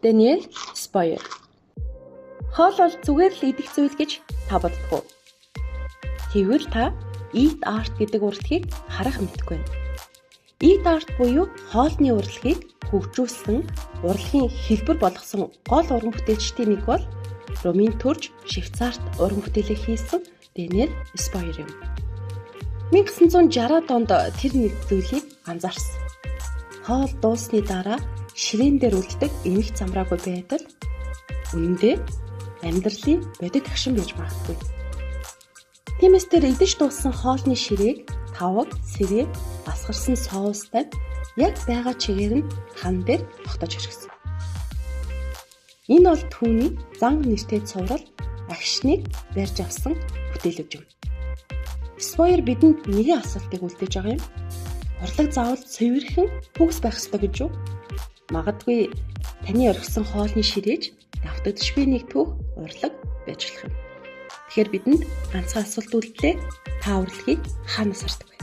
Daniel Spoyer. Хоол бол зүгээр л идэх зүйл гэж та боддог уу? Тэгвэл та eat art гэдэг урлагийг харах мэдгүй байна. Eat art буюу хоолны урлагийг хөгжүүлсэн урлагийн хэлбэр болгосон гол уран бүтээлчдийн нэг бол Румын төрж Швейцарт уран бүтээлээ хийсэн Daniel Spoyer юм. 1960-ад онд тэр нэг зүйлийг анзаарсан. Хоол дууссаны дараа ширээн дээр үлддэг эмх замраагүй байдал үнэндээ амьдралын бодит агшин байж магадгүй. Тиймээс тэр идэж дууссан хоолны ширээг таваг, сэрээ, асгарсан соустай яг байгаа чигээр нь хан дээр тогтоож хэрэгсэн. Энэ бол түүний зан нэртэй цуврал агшныг барьж авсан бүтээлүүд юм. Spoyer бидэнд нэгэн асуултыг үлдээж байгаа юм. Урлаг заавал цэвэрхэн төгс байх ёстой гэж юу? Магадгүй таны орхисон хоолны ширээж давтагдшгүй нэг түүх урлаг байж болох юм. Тэгэхээр бидэнд ганцхан асуулт үлдлээ. Та урлагийг хаанаас хардаг вэ?